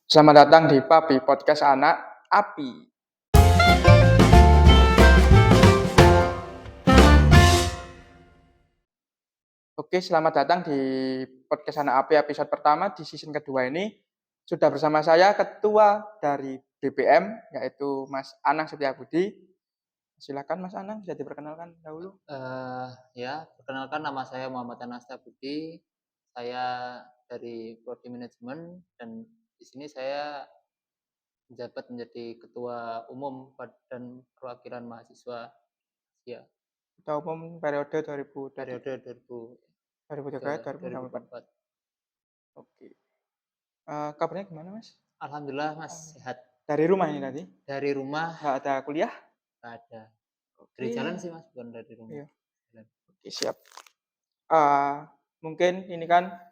Selamat datang di Papi Podcast Anak Api. Oke, selamat datang di Podcast Anak Api episode pertama di season kedua ini. Sudah bersama saya Ketua dari BBM, yaitu Mas Anang Setiabudi. Silakan Mas Anang, bisa diperkenalkan dahulu. Perkenalkan nama saya Muhammad Anang Setiabudi. Saya dari Prodi Manajemen dan di sini saya menjabat menjadi Ketua Umum Badan Perwakilan Mahasiswa Asia Ketua Umum periode 2023 periode 2024. 2004. Oke. Kabarnya gimana Mas? Alhamdulillah Mas sehat. Dari rumah ini tadi? Dari rumah Nggak ada kuliah? nggak ada. Dari Oke. jalan sih Mas, bukan dari rumah. Iya. Jalan. Oke, siap. Mungkin ini kan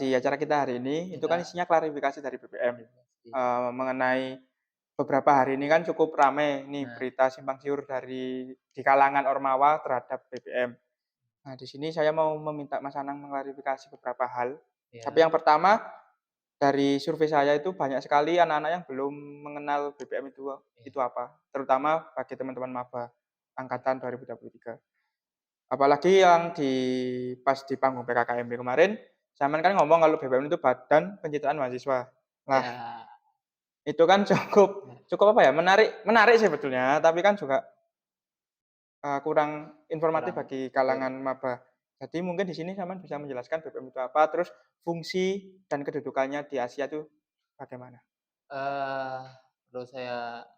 di acara kita hari ini itu kan isinya klarifikasi dari BBM mengenai beberapa hari ini kan cukup ramai nih berita simpang siur di kalangan Ormawa terhadap BBM. Nah, di sini saya mau meminta Mas Anang mengklarifikasi beberapa hal. Tapi yang pertama, dari survei saya itu banyak sekali anak-anak yang belum mengenal BBM itu apa, terutama bagi teman-teman maba angkatan 2023. Apalagi yang pas di panggung PKKMB kemarin, zaman kan ngomong kalau BBM itu Badan Pencitraan Mahasiswa. Nah, itu kan cukup apa ya, menarik sih sebetulnya, tapi kan juga kurang informatif bagi kalangan maba. Jadi mungkin di sini Saman bisa menjelaskan BBM itu apa, terus fungsi dan kedudukannya di Asia itu bagaimana? Perlu saya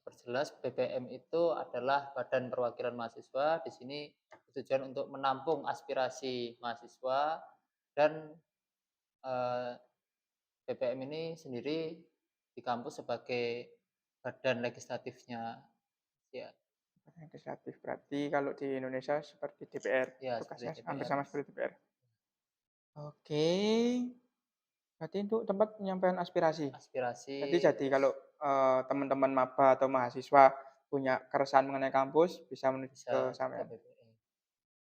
perjelas, BPM itu adalah Badan Perwakilan Mahasiswa. Di sini tujuan untuk menampung aspirasi mahasiswa dan BPM ini sendiri di kampus sebagai badan legislatifnya. Ya, Legislatif berarti kalau di Indonesia seperti DPR, tugasnya seperti hampir DPR. sama seperti DPR. Oke, berarti untuk tempat penyampaian aspirasi. Jadi kalau teman-teman maba atau mahasiswa punya keresahan mengenai kampus bisa menuju ke bisa ke sampean. BPM.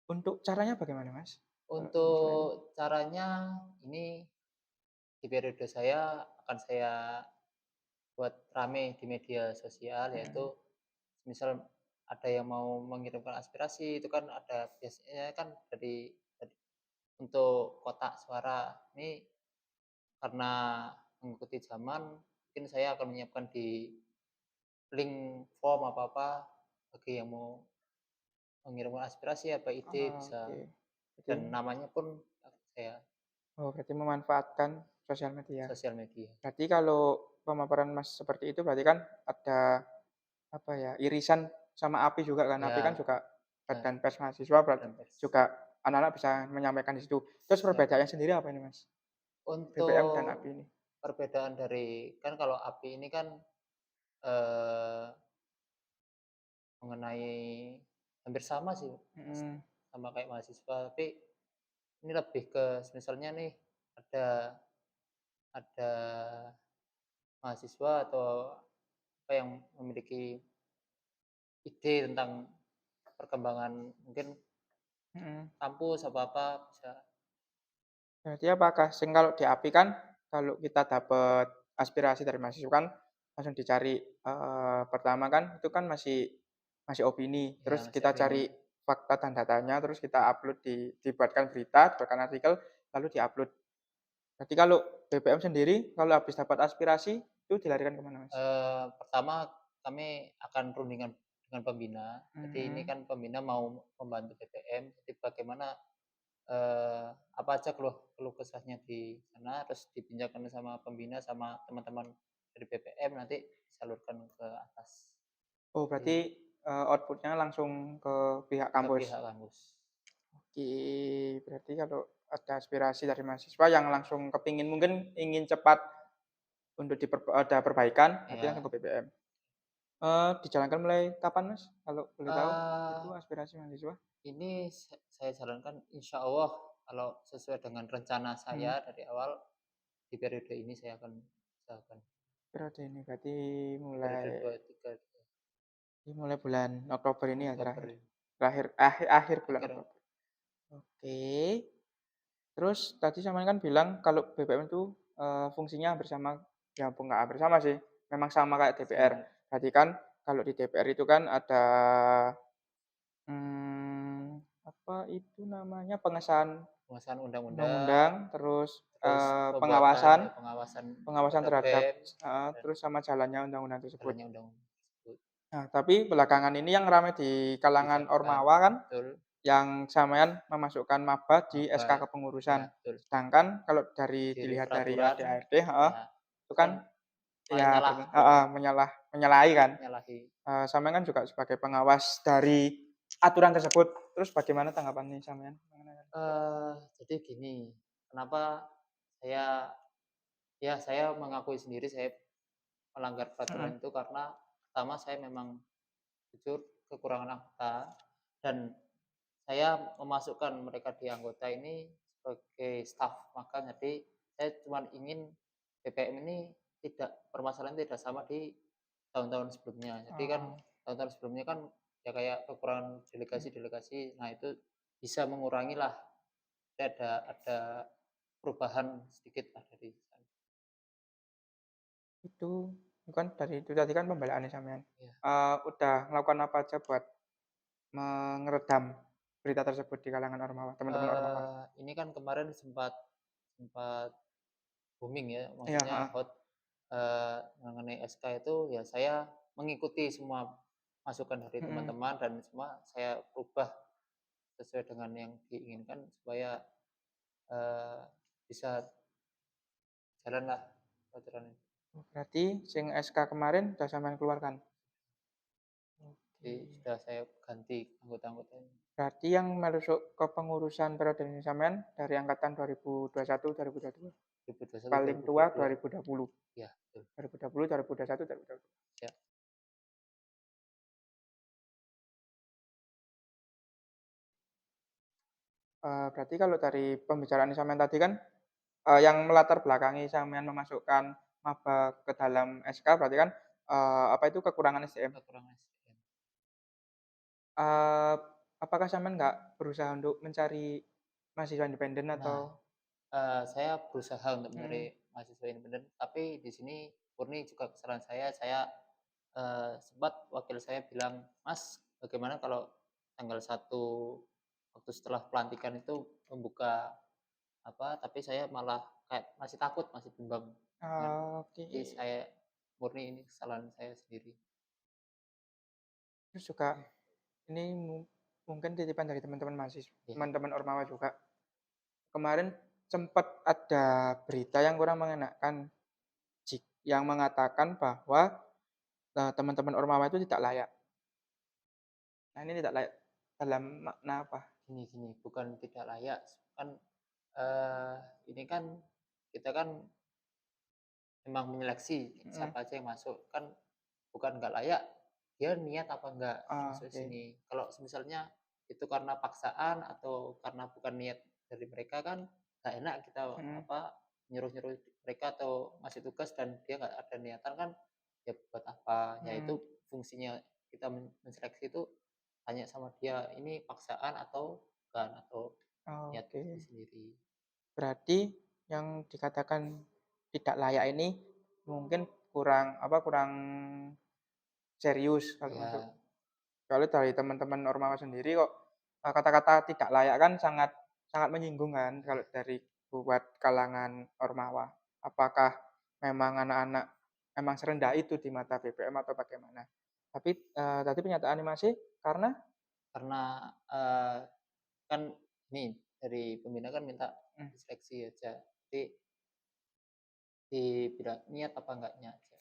Untuk caranya bagaimana, Mas? Untuk caranya ini di periode saya akan saya buat rame di media sosial, yaitu misal ada yang mau mengirimkan aspirasi itu kan ada biasanya kan dari untuk kotak suara ini, karena mengikuti zaman mungkin saya akan menyiapkan di link form apa bagi yang mau mengirimkan aspirasi apa ide bisa, Oke. dan namanya pun saya Berarti memanfaatkan sosial media. sosial media. Berarti kalau pemaparan Mas seperti itu berarti kan ada apa ya, irisan sama API juga kan. API kan juga badan pers mahasiswa, berarti juga anak-anak bisa menyampaikan di situ. Terus perbedaannya sendiri apa ini, Mas? BBM dan Untuk API ini? perbedaan dari kan kalau API ini kan mengenai hampir sama sih, sama kayak mahasiswa, tapi ini lebih ke misalnya nih ada mahasiswa atau apa yang memiliki ide tentang perkembangan mungkin kampus apa bisa. Berarti apakah kalau di API kan kalau kita dapat aspirasi dari mahasiswa kan langsung dicari, pertama kan itu kan masih opini, terus Masih kita opini. cari fakta dan datanya, terus kita upload dibuatkan berita, dibuatkan artikel, lalu diupload. Berarti kalau BBM sendiri kalau habis dapat aspirasi itu dilarikan ke mana, Mas? Pertama kami akan rundingan dengan pembina. Jadi ini kan pembina mau membantu BBM, jadi bagaimana apa aja keluh kesahnya di sana, terus dipinjamkan sama pembina sama teman-teman dari BPM, nanti disalurkan ke atas. Berarti, output-nya langsung ke pihak kampus? Pihak kampus. Oke, berarti kalau ada aspirasi dari mahasiswa yang langsung kepingin mungkin ingin cepat untuk ada perbaikan, berarti langsung ke BBM. Dijalankan mulai kapan, Mas? Kalau boleh tahu, itu aspirasi mahasiswa? Ini saya jalankan insya Allah kalau sesuai dengan rencana saya dari awal, di periode ini saya akan usahakan. Periode ini berarti Periode 23. mulai bulan Oktober ini ya Oktober. terakhir. Akhir bulan Akhir. Oktober. Oke. Terus tadi Sampean kan bilang kalau BBM itu, fungsinya hampir sama, ya nggak hampir sama sih, memang sama kayak DPR. Sama Berarti kan kalau di DPR itu kan ada, apa itu namanya, pengesahan pengesahan undang-undang, undang-undang, terus, terus pembuatan pengawasan pengawasan pengawasan terhadap terhadap BEM dan terus sama jalannya undang-undang tersebut. jalannya undang-undang tersebut Nah, tapi belakangan ini yang ramai di kalangan disahkan. Ormawa kan, Betul, yang sampean memasukkan maba di maba SK ya kepengurusan. betul. Sedangkan kalau Dari dilihat dari peraturan ADART, ya itu kan kan malah ya nyalah gitu kan, menyalahi kan. nyalahi. Sampean kan juga sebagai pengawas dari aturan tersebut. Terus bagaimana tanggapan nih sampean mengenai hal tersebut? Jadi gini, kenapa saya saya mengakui sendiri saya melanggar Mhm, peraturan itu karena pertama saya memang jujur kekurangan anggota dan saya memasukkan mereka di anggota ini sebagai staf magang, jadi saya cuma ingin BPM ini permasalahan tidak sama di tahun-tahun sebelumnya. Jadi kan oh, tahun-tahun sebelumnya kan ya kayak kekurangan mhm. delegasi-delegasi, nah itu bisa mengurangi lah, ada perubahan sedikit lah dari sana. Bukan dari itu tadi kan pembelaannya sampean. Iya. Udah melakukan apa aja buat ngeredam berita tersebut di kalangan Ormawa, teman-teman Ormawa? Ini kan kemarin sempat sempat booming ya, Iya, maksudnya heeh, hot, mengenai SK itu ya saya mengikuti semua masukan dari mhm. teman-teman dan semua saya ubah sesuai dengan yang diinginkan supaya, eee, bisa jalanlah peraturan itu. Oh, berarti sing SK kemarin udah sampean keluarkan? Oke. Jadi sudah saya ganti anggota-anggotanya. Berarti yang masuk kepengurusan periode ini sampean dari angkatan 2021, 2022? 2021, Paling tua 2022. 2020? Ya betul. 2020, 2021, 2022? Ya, Berarti kalau dari pembicaraan sampean tadi kan, yang melatar belakangi sampean memasukkan maba ke dalam SK berarti kan, apa itu, kekurangan SDM. kekurangan SDM. Eee, apakah sampean nggak berusaha untuk mencari mahasiswa independen atau Nah, saya berusaha untuk mencari mhm, mahasiswa independen, tapi di sini murni juga kesalahan saya, sempat wakil saya bilang, "Mas, bagaimana kalau tanggal 1 waktu setelah pelantikan itu membuka apa," tapi saya malah kayak masih takut, masih bimbang dengan oke. jadi saya murni ini kesalahan saya sendiri. Terus juga ini mungkin titipan dari teman-teman Ya, teman-teman Ormawa juga. Kemarin sempat ada berita yang kurang mengenakan, yang mengatakan bahwa, teman-teman Ormawa itu tidak layak. Nah, ini tidak layak dalam makna apa? gini, bukan tidak layak, kan, eee, ini kan kita kan memang menyeleksi Mhm. siapa aja yang masuk, kan bukan nggak layak, dia niat apa enggak Oh, masuk oke. sini. Kalau misalnya itu karena paksaan atau karena bukan niat dari mereka kan nggak enak kita Mhm. apa, nyuruh-nyuruh mereka atau ngasih tugas dan dia nggak ada niatan kan, ya buat apa. Ya itu Mhm. fungsinya kita menseleksi itu tanya sama dia, ini paksaan atau bukan, atau niat Oke. diri sendiri. Berarti yang dikatakan tidak layak ini mungkin kurang apa, kurang serius kalau masuk. Ya, Soalnya dari teman-teman Ormawa sendiri kok, kata-kata tidak layak kan sangat sangat menyinggung kan kalau ya. dari buat kalangan Ormawa. Apakah memang anak-anak memang serendah itu di mata BBM atau bagaimana? Tapi, tadi pernyataan masih karena Karena, kan nih dari pembina kan minta mmm, diseleksi aja, jadi bilang niat apa enggaknya aja,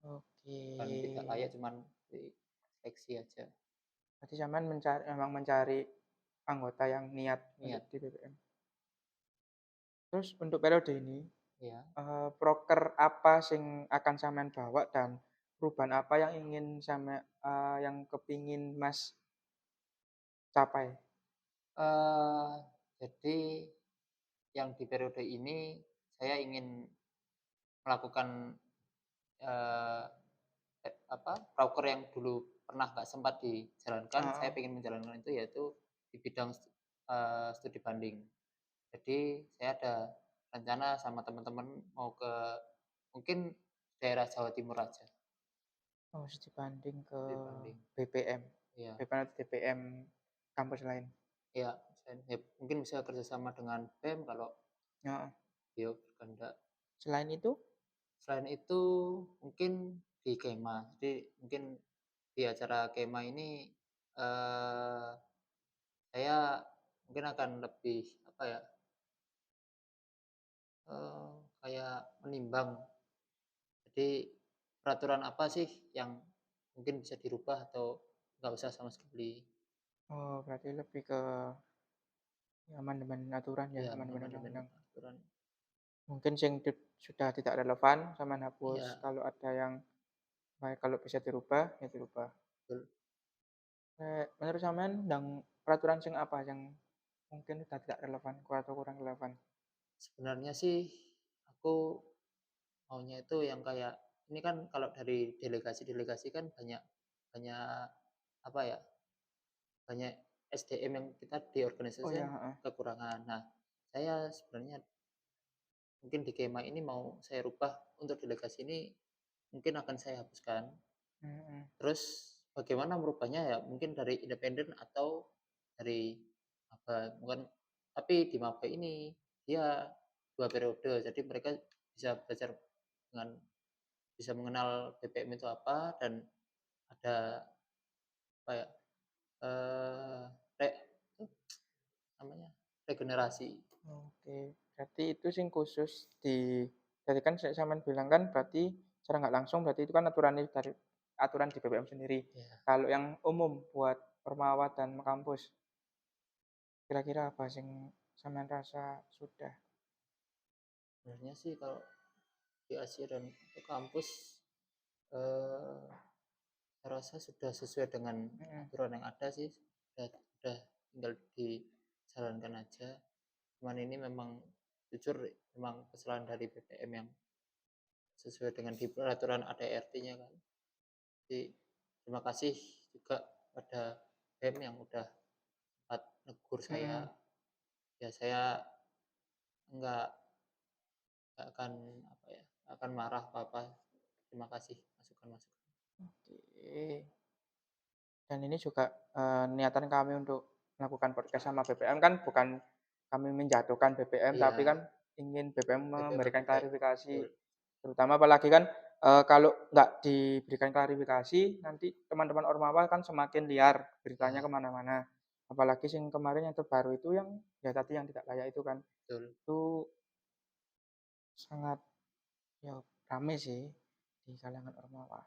oke. bukan tidak layak cuman diseleksi aja, Berarti sampean memang mencari anggota yang niat untuk niat. di BBM. Terus untuk periode ini, Ya, proker apa sing akan sampean bawa dan perubahan apa yang ingin yang kepingin Mas capai? eee, jadi yang di periode ini saya ingin melakukan, eee, apa, proker yang dulu pernah nggak sempat dijalankan, saya Heeh, pengen menjalankan itu yaitu di bidang studi banding. Jadi saya ada rencana sama teman-teman mau ke mungkin daerah Jawa Timur aja, Oh, dibanding ke studi banding. BPM. Iya, BPM atau DPM kampus lain. iya, ya mungkin bisa kerjasama dengan BEM kalau Heeh. beliau berkehendak. Selain itu, Selain itu mungkin di kemah, jadi mungkin di acara kemah ini, eee, saya mungkin akan lebih, apa ya, kayak menimbang, jadi peraturan apa sih yang mungkin bisa dirubah atau nggak usah sama sekali. oh berarti lebih ke amandemen aturan ya, Ya amandemen mengamandemen undang-undang. aturan. Mungkin sing sudah tidak relevan sampean hapus, Iya, kalau ada yang baik kalau bisa dirubah, ya dirubah. betul. Menurut sampean peraturan sing apa yang mungkin sudah tidak relevan atau kurang relevan? Sebenarnya sih aku maunya itu yang kayak ini kan kalau dari delegasi-delegasi kan banyak banyak, apa ya, banyak SDM yang kita di organisasi Oh ya, kan heeh. kekurangan. Nah, saya sebenarnya mungkin di kema ini mau saya rubah untuk delegasi ini mungkin akan saya hapuskan. Mhm. Terus bagaimana merubahnya ya mungkin dari independen atau dari maba. Bukan tapi di maba ini dia 2 periode, jadi mereka bisa belajar dengan bisa mengenal BPM itu apa dan ada apa ya, eee, re namanya, regenerasi. Oke, berarti itu sing khusus berarti kan sampean bilang kan berarti secara nggak langsung berarti itu kan aturan di BBM sendiri. Ya, Kalau yang umum buat Ormawa dan kampus, kira-kira apa sing sampean rasa sudah? sebenarnya sih kalau di Asia dan ke kampus, eee, saya rasa sudah sesuai dengan Mhm. aturan yang ada sih, udah tinggal dijalankan aja. Cuman ini memang jujur memang kesalahan dari BPM yang sesuai dengan di peraturan ADRT-nya kan. Jadi terima kasih juga pada BEM yang udah sempat negur saya. Mhm. Ya saya enggak nggak akan apa ya, nggak akan marah apa-apa. Terima kasih masukan-masukan. Oke. Dan ini juga, niatan kami untuk melakukan podcast sama BBM kan bukan kami menjatuhkan BBM, tapi Iya, kan ingin BBM BPM memberikan lebih baik, klarifikasi. betul, Terutama apalagi kan, kalau nggak diberikan klarifikasi, nanti teman-teman Ormawa kan semakin liar beritanya iya, kemana mana. Apalagi yang kemarin yang terbaru itu yang, ya tadi yang tidak layak itu kan, betul. itu sangat, ya rame sih di kalangan Ormawa.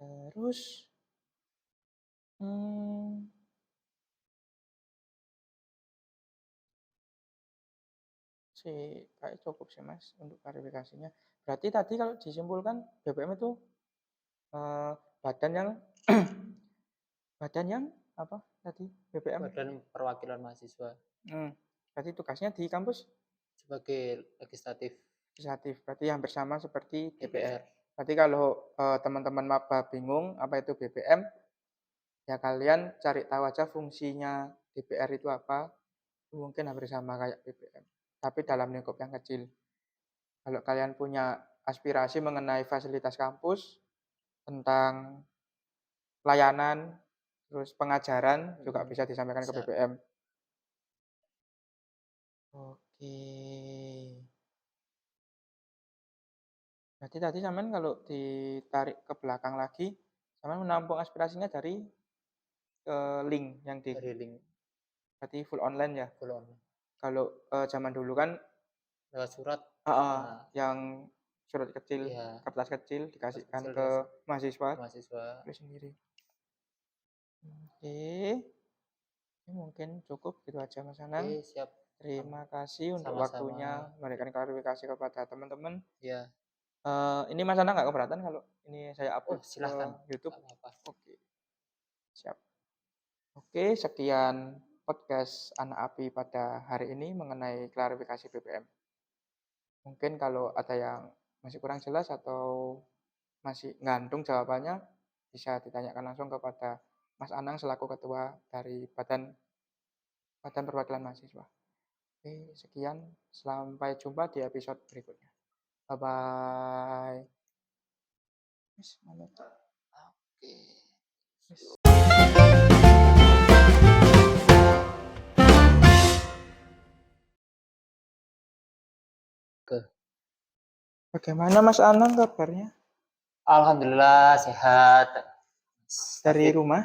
Terus, mmm kayaknya cukup sih Mas untuk klarifikasinya. Berarti tadi kalau disimpulkan BBM itu, eee, badan yang badan yang apa tadi? BBM? Badan Perwakilan Mahasiswa Mmm, berarti tugasnya di kampus sebagai legislatif legislatif, berarti hampir sama seperti DPR. DPR. Berarti kalau, teman-teman maba bingung apa itu BBM, ya kalian cari tahu aja fungsinya DPR itu apa, mungkin hampir sama kayak BBM, tapi dalam lingkup yang kecil. Kalau kalian punya aspirasi mengenai fasilitas kampus, tentang pelayanan, terus pengajaran juga Mhm, bisa disampaikan ke bisa. BBM. Oke. Berarti tadi sampean kalau ditarik ke belakang lagi, sampean menampung aspirasinya dari, link yang Dari link berarti full online ya? kolom Kalau, zaman dulu kan lewat surat, heeh, nah yang surat kecil, iya, kertas kecil pas dikasihkan kecil ke dikasih mahasiswa, ke mahasiswa. tulis sendiri. Oke, ini mungkin cukup gitu aja Mas Oke, Anang. siap. Terima kasih untuk Sama-sama. waktunya memberikan klarifikasi kepada teman-teman. Iya. Ini Mas Anang nggak keberatan kalau ini saya Oh, upload ke silahkan, YouTube? nggak apa-apa. Oke, siap. Oke, sekian podcast Anak Api pada hari ini mengenai klarifikasi BBM. Mungkin kalau ada yang masih kurang jelas atau masih nggantung jawabannya, bisa ditanyakan langsung kepada Mas Anang selaku ketua dari Badan Badan Perwakilan Mahasiswa. Oke, sekian. Sampai jumpa di episode berikutnya. Bye-bye. Wis, manut. Oke. Wis. Oke. Bagaimana Mas Anang kabarnya? Alhamdulillah sehat. Dari Tapi rumah?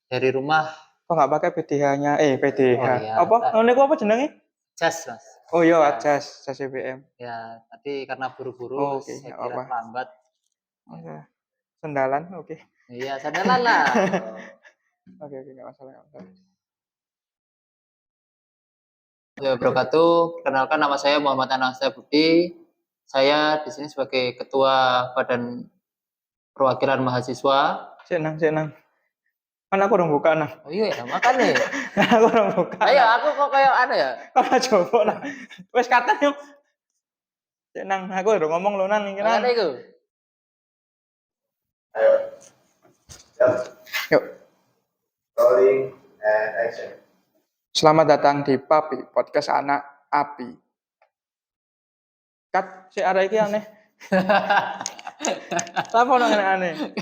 dari rumah, Kok nggak pakai PDH-nya? PDH. oh iya, Apa? Niku apa jenenge? jas Mas, Oh iya, jas. jas BBM. Ya, tapi karena buru-buru Oh, oke, saya nggak kira apa-apa. terlambat. Oh, ya. Sendalan, oke. Iya, sandalan lah. Oke, nggak masalah, nggak masalah. Ya, wabarakatuh. Perkenalkan nama saya Muhammad Anang Budi. Saya di sini sebagai Ketua Badan Perwakilan Mahasiswa. Senang. Kan aku orang buka nah. Oh iya ya, makan nih. Aku orang buka. Ayo, aku kok kayak ada ya? Kalau coba lah. Wes kata yuk. Senang, aku udah ngomong lu nang iki nang. Makan itu. Ayo. Siap. Yuk. Rolling and action. Selamat datang di Papi, podcast anak api. Kat, si arah iki aneh. Apa nang aneh?